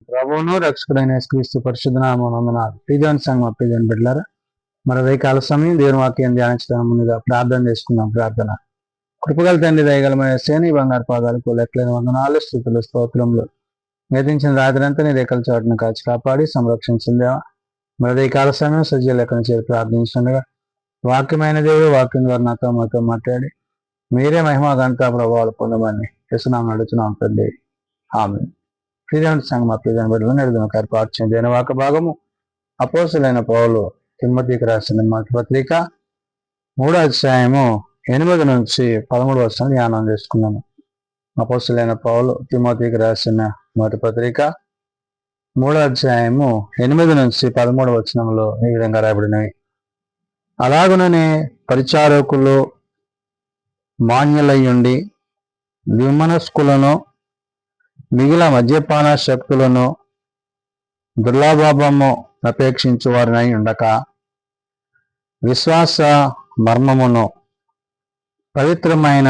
ప్రభువును రక్షకుడైన యేసుక్రీస్తు పరిశుద్ధ నామమున ప్రియదేవుని సంఘం ప్రియదేవుని బిడ్డలారా మరి ఉదయకాల సమయం దేవుని వాక్యం ధ్యానించడం ముందుగా ప్రార్థన చేసుకుందాం. ప్రార్థన. కృపగల తండ్రి, దయగలమైన శ్రేణి బంగారు పాదాలకు లెక్కలేని వందనాలు, స్తుతులు, స్తోత్రములు. గతించిన రాత్రంతా నీ రేఖల చోటును కాచి కాపాడి సంరక్షించిందేవా మరి ఉదయకాల సమయం సజ్జ లెక్కను చేరి ప్రార్థించుండగా వాక్యమైన దేవుడు వాక్యం ద్వారా నాతో మాతో మాట్లాడి మీరే మహిమ ఘనత ప్రభావాలు పొందమని యేసునామమున అడుగుతున్నాం తండ్రి. ఆమేన్. ప్రియదేవుని సంఘం ప్రియదేవుని బిడ్డలు నేడు ఏర్పాటు చేయడం వాక్య భాగము అపోస్తలుడైన పౌలు తిమోతికి రాసిన మొదటి పత్రిక 3వ అధ్యాయము 8 నుంచి 13 వచనాలు ధ్యానం చేసుకున్నాము. అపోస్తలుడైన పౌలు తిమోతికి రాసిన మొదటి పత్రిక 3వ అధ్యాయము 8 నుంచి 13 వచనంలో ఈ విధంగా రాయబడినవి. అలాగుననే పరిచారకులు మాన్యులయ్యుండి ద్విమనస్కులను మిగిలిన మద్యపాన శక్తులను దుర్లాభము అపేక్షించు వారినై ఉండక విశ్వాస మర్మమును పవిత్రమైన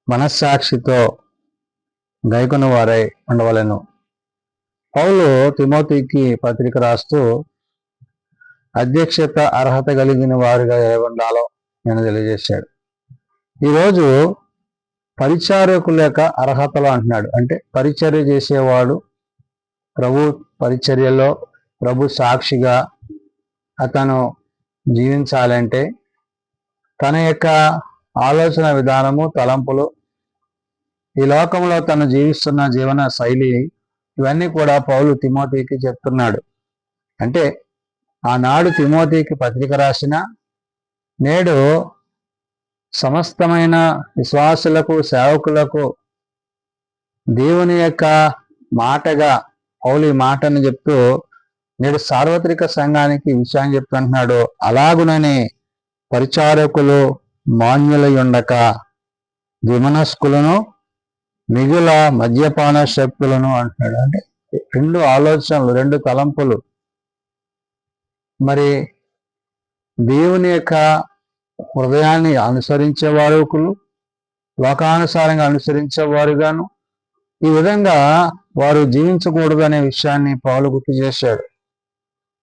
మనస్సాక్షితో గైకొను వారై ఉండవలెను. పౌలు తిమోతికి పత్రిక రాస్తూ అధ్యక్షత అర్హత కలిగిన వారిగా ఎలా ఉండాలో నేను తెలియజేశాడు. ఈరోజు పరిచారకుల యొక్క అర్హతలు అంటున్నాడు. అంటే పరిచర్య చేసేవాడు ప్రభు పరిచర్యలో ప్రభు సాక్షిగా అతను జీవించాలంటే తన యొక్క ఆలోచన విధానము, తలంపులు, ఈ లోకంలో తను జీవిస్తున్న జీవన శైలి, ఇవన్నీ కూడా పౌలు తిమోతికి చెప్తున్నాడు. అంటే ఆనాడు తిమోతికి పత్రిక రాసిన నేడు సమస్తమైన విశ్వాసులకు, సేవకులకు దేవుని యొక్క మాటగా పౌలు ఈ మాటను చెప్తూ నేడు సార్వత్రిక సంఘానికి విషయాన్ని చెప్తుంటున్నాడు. అలాగుననే పరిచారకులు మాన్యులయుండక ద్విమనస్కులను మిగుల మద్యపాన శక్తులను అంటున్నాడు. అంటే రెండు ఆలోచనలు, రెండు తలంపులు. మరి దేవుని యొక్క హృదయాన్ని అనుసరించేవారు ఒకరు, లోకానుసారంగా అనుసరించేవారుగాను, ఈ విధంగా వారు జీవించకూడదు అనే విషయాన్ని పౌలు గుర్తు చేశాడు.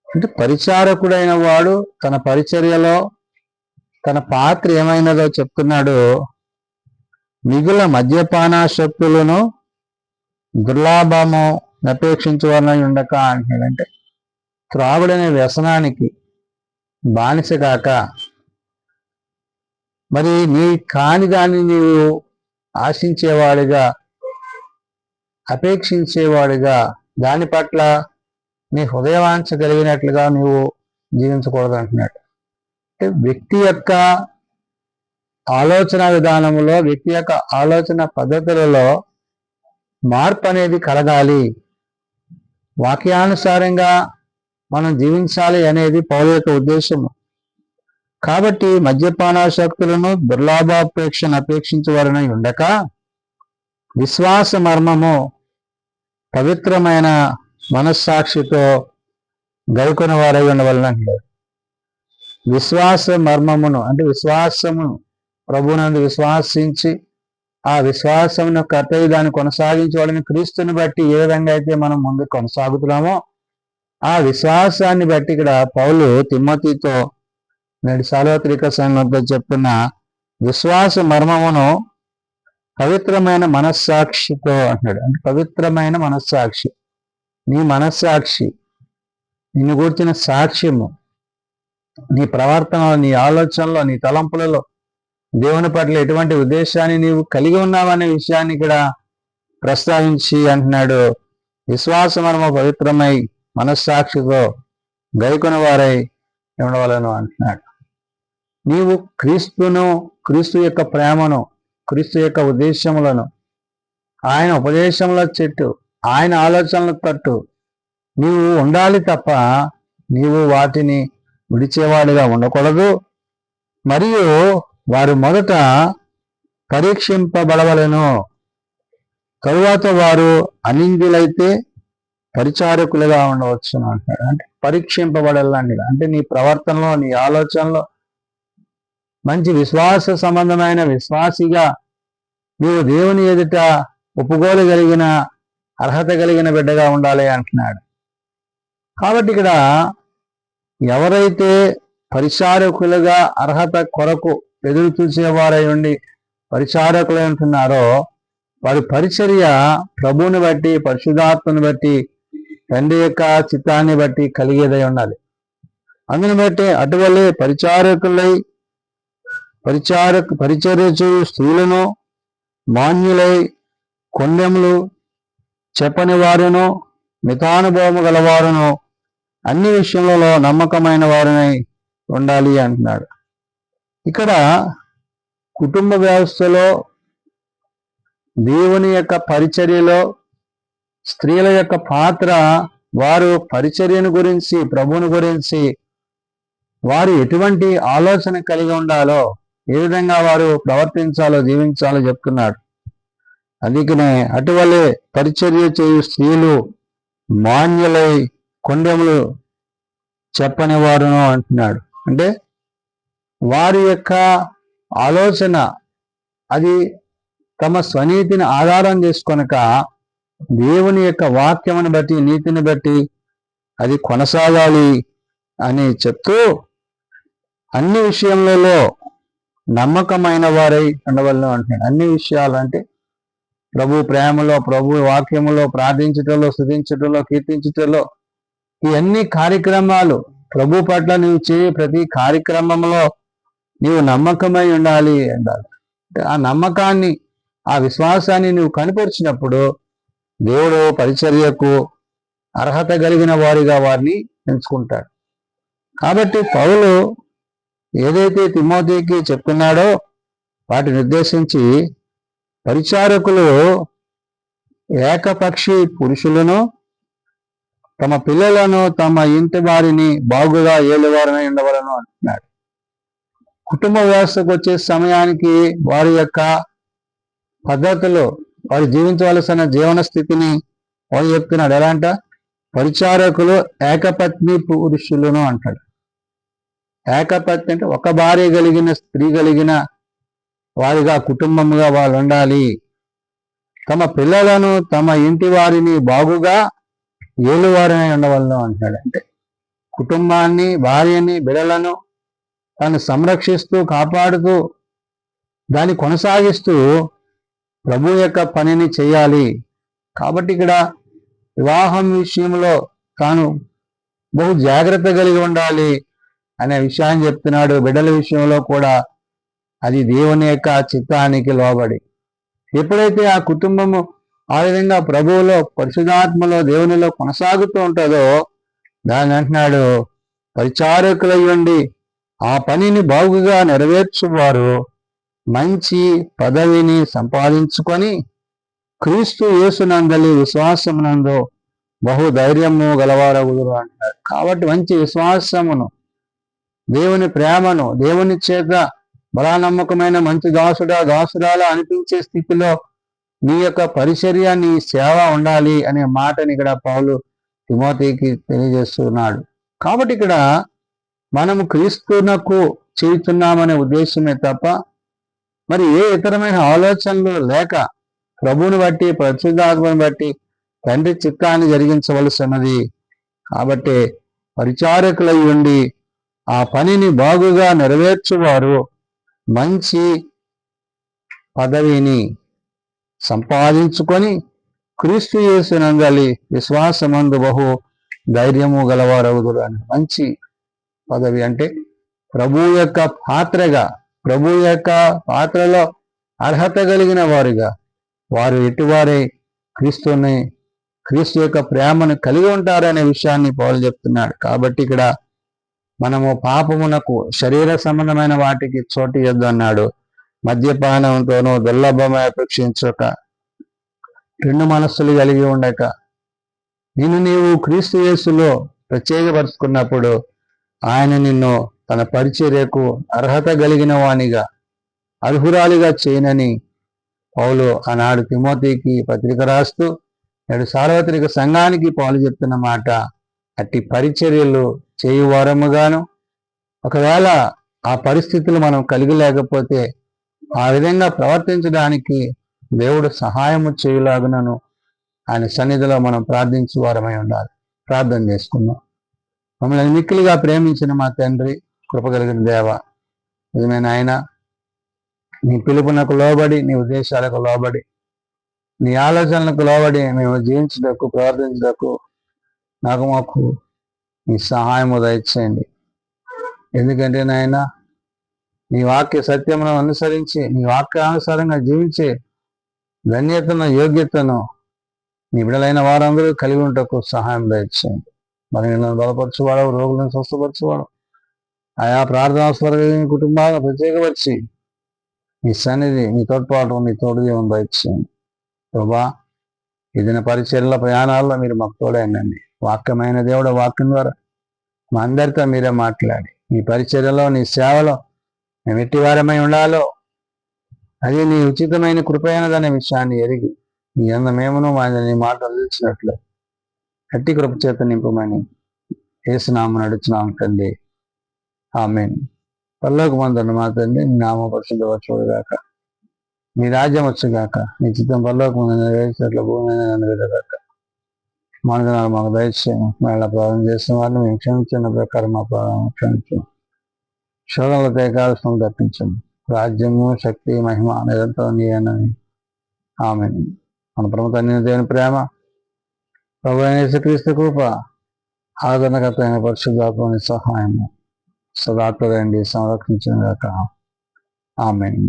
అంటే పరిచారకుడైన వాడు తన పరిచర్యలో తన పాత్ర ఏమైనదో చెప్తున్నాడు. మిగుల మద్యపాన శక్తులను దుర్లాభము అపేక్షించువారనై ఉండక అంటున్నాడు. అంటే త్రాగుడనే వ్యసనానికి బానిస కాక మరి నీ కాని దాన్ని నీవు ఆశించేవాడిగా, అపేక్షించేవాడిగా, దాని పట్ల నీ హృదయవాంఛ కలిగినట్లుగా నీవు జీవించకూడదు అంటున్నాడు. అంటే వ్యక్తి యొక్క ఆలోచన విధానంలో, వ్యక్తి యొక్క ఆలోచన పద్ధతులలో మార్పు అనేది కలగాలి. వాక్యానుసారంగా మనం జీవించాలి అనేది పౌలు యొక్క ఉద్దేశము. కాబట్టి మద్యపానాసక్తులను దుర్లాభాపేక్షను అపేక్షించేవారనై ఉండక విశ్వాస మర్మము పవిత్రమైన మనస్సాక్షితో గైకొన వారై ఉండవలన. విశ్వాస మర్మమును అంటే విశ్వాసము, ప్రభువునందు విశ్వాసించి ఆ విశ్వాసమును కర్తయ్య దాన్ని కొనసాగించవాలని క్రీస్తుని బట్టి ఏ విధంగా అయితే మనం ముందు కొనసాగుతున్నామో ఆ విశ్వాసాన్ని బట్టి ఇక్కడ పౌలు తిమోతితో నేడు సార్వత్రిక సంఘంతో చెప్తున్న విశ్వాస మర్మమును పవిత్రమైన మనస్సాక్షితో అంటున్నాడు. అంటే పవిత్రమైన మనస్సాక్షి, నీ మనస్సాక్షి, నిన్ను గూర్చిన సాక్ష్యము, నీ ప్రవర్తనలో, నీ ఆలోచనలో, నీ తలంపులలో దేవుని పట్ల ఎటువంటి ఉద్దేశాన్ని నీవు కలిగి ఉన్నావనే విషయాన్ని ఇక్కడ ప్రస్తావించి అంటున్నాడు. విశ్వాసమర్మ పవిత్రమై మనస్సాక్షితో గైకొన వారై ఉండవలను అంటున్నాడు. నీవు క్రీస్తును, క్రీస్తు యొక్క ప్రేమను, క్రీస్తు యొక్క ఉద్దేశములను, ఆయన ఉపదేశముల చెట్టు, ఆయన ఆలోచనల తట్టు నీవు ఉండాలి తప్ప నీవు వాటిని విడిచేవాడిగా ఉండకూడదు. మరియు వారు మొదట పరీక్షింపబడవలెను, తరువాత వారు అనింద్యులైతే పరిచారకులుగా ఉండవచ్చు అంటాడు. అంటే పరీక్షింపబడాలండి. అంటే నీ ప్రవర్తనలో, నీ ఆలోచనలో మంచి విశ్వాస సంబంధమైన విశ్వాసిగా నీవు దేవుని ఎదుట ఒప్పుకోగలిగిన అర్హత కలిగిన బిడ్డగా ఉండాలి అంటున్నాడు. కాబట్టి ఇక్కడ ఎవరైతే పరిచారకులుగా అర్హత కొరకు ఎదురు చూసేవారై ఉండి పరిచారకులై ఉంటున్నారో వారి పరిచర్య ప్రభువుని బట్టి, పరిశుద్ధాత్మని బట్టి, తండ్రి యొక్క చిత్తాన్ని బట్టి కలిగేదై ఉండాలి. అందుని బట్టి అటువలే పరిచర్య స్త్రీలను మాన్యులై, కొండెములు చెప్పని వారును, మితానుభవము గలవారును, అన్ని విషయంలో నమ్మకమైన వారినై ఉండాలి అంటున్నాడు. ఇక్కడ కుటుంబ వ్యవస్థలో దేవుని యొక్క పరిచర్యలో స్త్రీల యొక్క పాత్ర, వారు పరిచర్యను గురించి, ప్రభువుని గురించి వారు ఎటువంటి ఆలోచన కలిగి ఉండాలో, ఏ విధంగా వారు ప్రవర్తించాలో, జీవించాలో చెప్తున్నాడు. అందుకనే అటువలే పరిచర్య చేయు స్త్రీలు మాన్యులై, కొండెములు చెప్పని వారును అంటున్నాడు. అంటే వారి యొక్క ఆలోచన అది తమ స్వనీతిని ఆధారం చేసుకొనక దేవుని యొక్క వాక్యమును బట్టి, నీతిని బట్టి అది కొనసాగాలి అని చెప్తూ అన్ని విషయములలో నమ్మకమైన వారై ఉండవలను అంటున్నాడు. అన్ని విషయాలు అంటే ప్రభు ప్రేమలో, ప్రభు వాక్యములో, ప్రార్థించటంలో, స్తుతించటంలో, కీర్తించటంలో, ఈ అన్ని కార్యక్రమాలు ప్రభు పట్ల నీవు చేయ ప్రతి కార్యక్రమంలో నీవు నమ్మకమై ఉండాలి అంటారు. ఆ నమ్మకాన్ని, ఆ విశ్వాసాన్ని నువ్వు కనపరిచినప్పుడు దేవుడు పరిచర్యకు అర్హత కలిగిన వారిగా వారిని ఎంచుకుంటాడు. కాబట్టి పౌలు ఏదైతే తిమోతికి చెప్తున్నాడో వాటిని ఉద్దేశించి పరిచారకులు ఏకపక్షి పురుషులను, తమ పిల్లలను, తమ ఇంటి వారిని బాగుగా ఏలువారని ఉండవలను అంటున్నాడు. కుటుంబ వ్యవస్థకు వచ్చే సమయానికి వారి యొక్క పద్ధతులు, వారు జీవించవలసిన జీవన స్థితిని వారు చెప్తున్నాడు. ఎలా అంట, పరిచారకులు ఏకపత్ని పురుషులను అంటాడు. ఏకపత్ని అంటే ఒక భార్య కలిగిన స్త్రీ కలిగిన వారిగా, కుటుంబముగా వాళ్ళు ఉండాలి. తమ పిల్లలను, తమ ఇంటి వారిని బాగుగా ఏలువారని ఉండవలను అంటున్నాడు. అంటే కుటుంబాన్ని, భార్యని, బిడ్డలను తాను సంరక్షిస్తూ, కాపాడుతూ, దాన్ని కొనసాగిస్తూ ప్రభు యొక్క పనిని చేయాలి. కాబట్టి ఇక్కడ వివాహం విషయంలో తాను బహు జాగ్రత్త కలిగి ఉండాలి అనే విషయాన్ని చెప్తున్నాడు. బిడ్డల విషయంలో కూడా అది దేవుని యొక్క చిత్తానికి లోబడి, ఎప్పుడైతే ఆ కుటుంబము ఆ విధంగా ప్రభువులో, పరిశుద్ధాత్మలో, దేవునిలో కొనసాగుతూ ఉంటుందో దాన్ని అంటున్నాడు, పరిచారకులయ్యండి ఆ పనిని బాగుగా నెరవేర్చువారు మంచి పదవిని సంపాదించుకొని క్రీస్తు యేసునందలి విశ్వాసమునందు బహు ధైర్యము గలవారగుదురు అంటారు. కాబట్టి మంచి విశ్వాసమును, దేవుని ప్రేమను, దేవుని చేత బలానమ్మకమైన మంచి దాసురాలా అనిపించే స్థితిలో నీ యొక్క పరిచర్య, నీ సేవ ఉండాలి అనే మాటని ఇక్కడ పౌలు తిమోతికి తెలియజేస్తున్నాడు. కాబట్టి ఇక్కడ మనము క్రీస్తునకు చేస్తున్నామనే ఉద్దేశమే తప్ప మరి ఏ ఇతరమైన ఆలోచనలు లేక ప్రభువుని బట్టి, పరిశుద్ధాత్మని బట్టి తండ్రి చిత్తాన్ని జరిగించవలసినది. కాబట్టి పరిచారకులై ఉండి ఆ పనిని బాగుగా నెరవేర్చువారు మంచి పదవిని సంపాదించుకొని క్రీస్తు యేసునందలి విశ్వాసమందు బహు ధైర్యము గలవారవుదురు అని. మంచి పదవి అంటే ప్రభు యొక్క పాత్రగా, ప్రభు యొక్క పాత్రలో అర్హత కలిగిన వారుగా, వారు ఎటువారై క్రీస్తు యొక్క ప్రేమను కలిగి ఉంటారనే విషయాన్ని పౌలు చెప్తున్నాడు. కాబట్టి ఇక్కడ మనము పాపమునకు, శరీర సంబంధమైన వాటికి చోటు ఇవ్వద్దు అన్నాడు. మద్యపానంతోనూ దుర్లభమై అపేక్షించక, రెండు మనస్సులు కలిగి ఉండక, నీవు క్రీస్తు యేసులో ప్రత్యేకపరుచుకున్నప్పుడు ఆయన నిన్ను తన పరిచర్యకు అర్హత కలిగిన వానిగా, అర్హురాలిగా చేయనని పౌలు ఆనాడు తిమోతికి పత్రిక రాస్తూ నేడు సార్వత్రిక సంఘానికి పౌలు చెప్తున్న మాట, అట్టి పరిచర్యలు చేయువారముగాను, ఒకవేళ ఆ పరిస్థితులు మనం కలిగి లేకపోతే ఆ విధంగా ప్రవర్తించడానికి దేవుడు సహాయము చేయులాగునను ఆయన సన్నిధిలో మనం ప్రార్థించు వారమై ఉండాలి. ప్రార్థన చేసుకుందాం. మమ్మల్ని మిక్కిలిగా ప్రేమించిన మా తండ్రి, కృపగలిగిన దేవ, నిజమైన ఆయన, నీ పిలుపునకు లోబడి, నీ ఉద్దేశాలకు లోబడి, నీ ఆలోచనలకు లోబడి మేము జీవించుటకు, ప్రార్థించుటకు మాకు నీ సహాయము దయచేయండి. ఎందుకంటే నాయన, నీ వాక్య సత్యమును అనుసరించి, నీ వాక్యానుసారంగా జీవించే ధన్యతను, యోగ్యతను నీ బిడ్డలైన వారందరూ కలిగి ఉంటకు సహాయం దయచేయండి. బలహీనలను బలపరచువాడు, రోగులను స్వస్థపరచువాడు, ఆయా ప్రార్థనాస్వరం కుటుంబాలను ప్రత్యేకపరిచి నీ సన్నిధి, నీ తోడ్పాటు, నీ తోడు జీవనం దయచేయండి. ప్రభా, ఏదైనా పరిచర్ల ప్రయాణాల్లో మీరు మాకు తోడైందండి. వాక్యమైన దేవుడు వాక్యం ద్వారా మా అందరితో మీరే మాట్లాడి, నీ పరిచర్యలో, నీ సేవలో మేము ఎట్టి వారమై ఉండాలో అది నీ ఉచితమైన కృపైనదనే విషయాన్ని ఎరిగి నీ అందమేమను నీ మాటలు తెలిసినట్లు అట్టి కృప చేత నింపమని యేసునామమున నడుచున్నాం తండ్రి. ఆమేన్. పరలోకమందున్న మా తండ్రి, నీ నామము పరిశుద్ధపరచబడుగాక, నీ రాజ్యం వచ్చుగాక, నీ చిత్తం పరలోకమందు నెరవేర్చినట్లు భూమి మీద నెరవేరుగాక. మానవులు మాకు దయచేయము, మళ్ళీ ప్రార్థన చేసిన వారిని మేము క్షమించిన ప్రకారం మా ప్రార్థన క్షమించు. శోధనలు తేకాల్సిన తప్పించము. రాజ్యము, శక్తి, మహిమ నిరంతరం నీవేనని. ఆమేన్. మన ప్రభువు తండ్రి దేవుని ప్రేమ, ప్రభువైన యేసుక్రీస్తు కృప, ఆదరణకర్త అయిన పరిశుద్ధాత్మని సహాయము సదాత్మరండి సంరక్షించిన గాక. ఆమేన్.